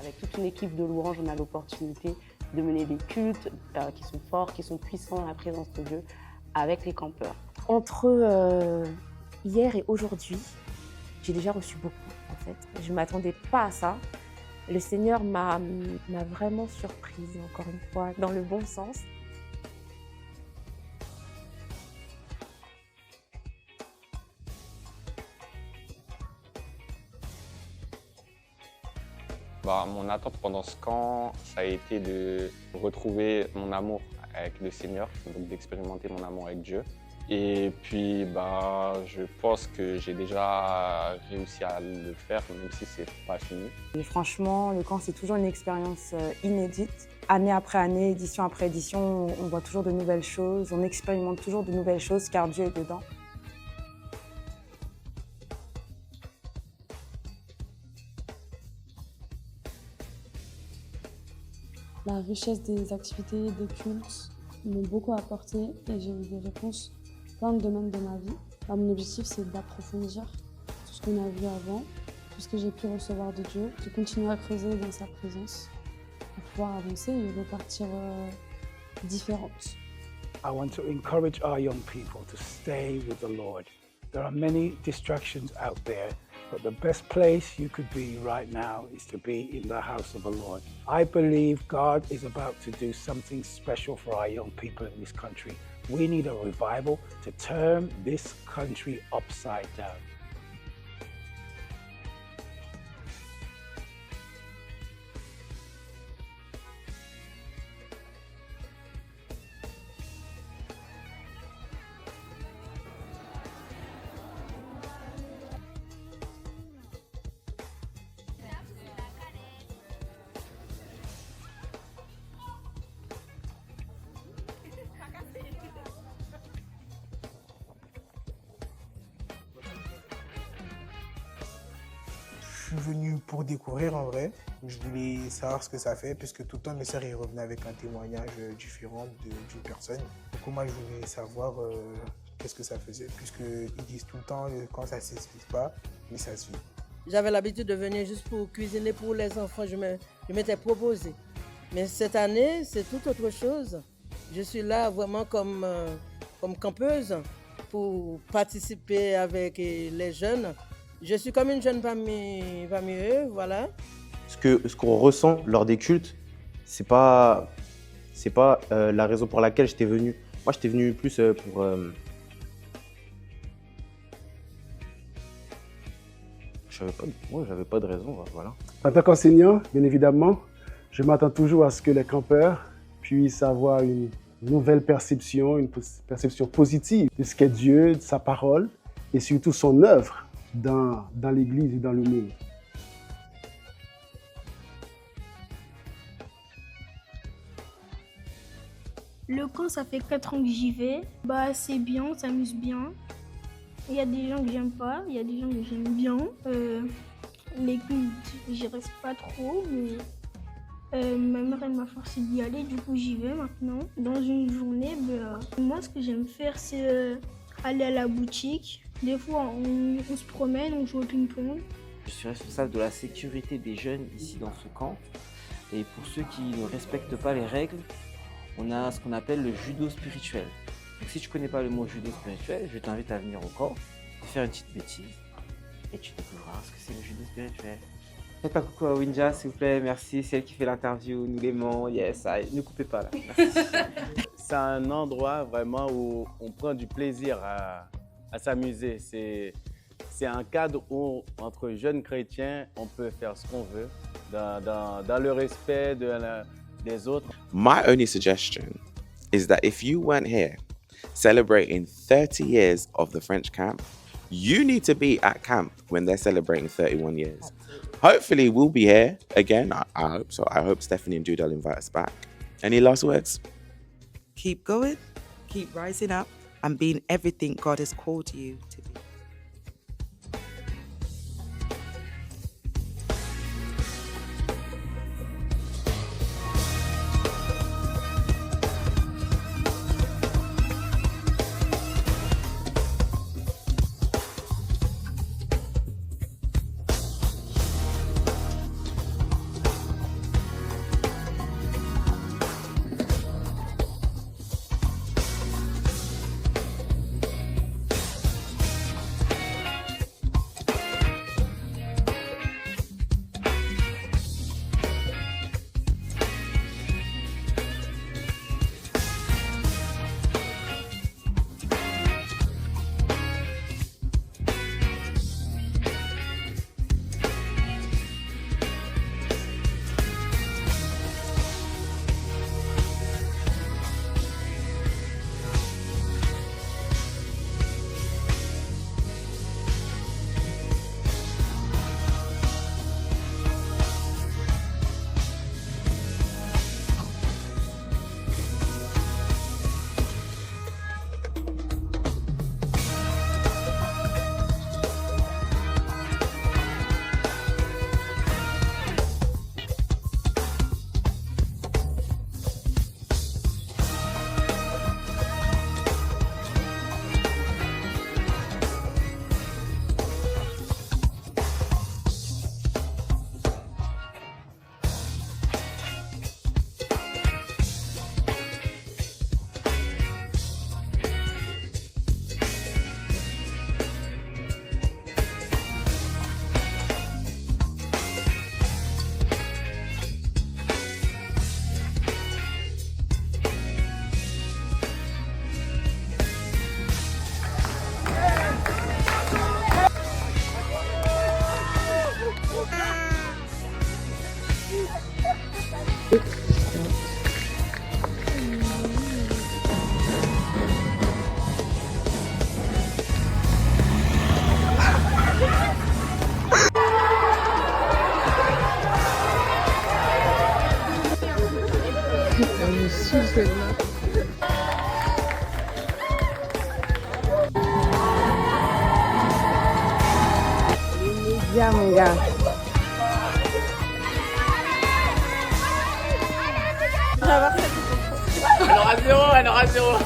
Avec toute une équipe de louanges, on a l'opportunité de mener des cultes qui sont forts, qui sont puissants dans la présence de Dieu avec les campeurs. Entre hier et aujourd'hui, j'ai déjà reçu beaucoup en fait. Je ne m'attendais pas à ça. Le Seigneur m'a vraiment surprise, encore une fois, dans le bon sens. Mon attente pendant ce camp, ça a été de retrouver mon amour avec le Seigneur, donc d'expérimenter mon amour avec Dieu. Et puis, je pense que j'ai déjà réussi à le faire, même si c'est pas fini. Et franchement, le camp, c'est toujours une expérience inédite. Année après année, édition après édition, on voit toujours de nouvelles choses, on expérimente toujours de nouvelles choses car Dieu est dedans. La richesse des activités, des cultes m'ont beaucoup apporté et j'ai eu des réponses dans plein de domaines de ma vie. Mon objectif, c'est d'approfondir tout ce qu'on a vu avant, tout ce que j'ai pu recevoir de Dieu, de continuer à creuser dans sa présence pour pouvoir avancer et repartir différente. I want to encourage our young people to stay with the Lord. There are many distractions out there, but the best place you could be right now is to be in the house of the Lord. I believe God is about to do something special for our young people in this country. We need a revival to turn this country upside down. Je suis venu pour découvrir en vrai. Je voulais savoir ce que ça fait, puisque tout le temps mes sœurs revenaient avec un témoignage différent d'une personne. Du coup, moi, je voulais savoir qu'est-ce que ça faisait, puisqu'ils disent tout le temps quand ça ne s'explique pas, mais ça se vit. J'avais l'habitude de venir juste pour cuisiner pour les enfants, je m'étais proposé. Mais cette année, c'est tout autre chose. Je suis là vraiment comme campeuse pour participer avec les jeunes. Je suis comme une jeune parmi eux, voilà. Ce qu'on ressent lors des cultes, c'est pas la raison pour laquelle j'étais venu. Moi, j'étais venu plus pour... j'avais pas de raison, voilà. En tant qu'enseignant, bien évidemment, je m'attends toujours à ce que les campeurs puissent avoir une nouvelle perception, une perception positive de ce qu'est Dieu, de sa parole et surtout son œuvre dans l'Église et dans le monde. Le camp, ça fait 4 ans que j'y vais. C'est bien, on s'amuse bien. Il y a des gens que j'aime pas, il y a des gens que j'aime bien. Les cultes, j'y reste pas trop, mais ma mère, elle m'a forcé d'y aller, du coup j'y vais maintenant. Dans une journée, moi ce que j'aime faire, c'est aller à la boutique. Des fois, on se promène, on joue au ping-pong. Je suis responsable de la sécurité des jeunes ici dans ce camp. Et pour ceux qui ne respectent pas les règles, on a ce qu'on appelle le judo spirituel. Donc si tu ne connais pas le mot judo spirituel, je t'invite à venir au camp, te faire une petite bêtise, et tu découvriras ce que c'est le judo spirituel. Faites un coucou à Winja, s'il vous plaît, merci. C'est elle qui fait l'interview, nous l'aimons, yes, ne coupez pas là. Merci. C'est un endroit vraiment où on prend du plaisir à s'amuser. C'est un cadre où, entre jeunes chrétiens, on peut faire ce qu'on veut, dans le respect des autres. My only suggestion is that if you weren't here celebrating 30 years of the French camp, you need to be at camp when they're celebrating 31 years. Hopefully we'll be here again. I hope so. I hope Stephanie and Judah will invite us back. Any last words? Keep going, keep rising up and being everything God has called you to be. Bien, mon gars. Elle aura zéro.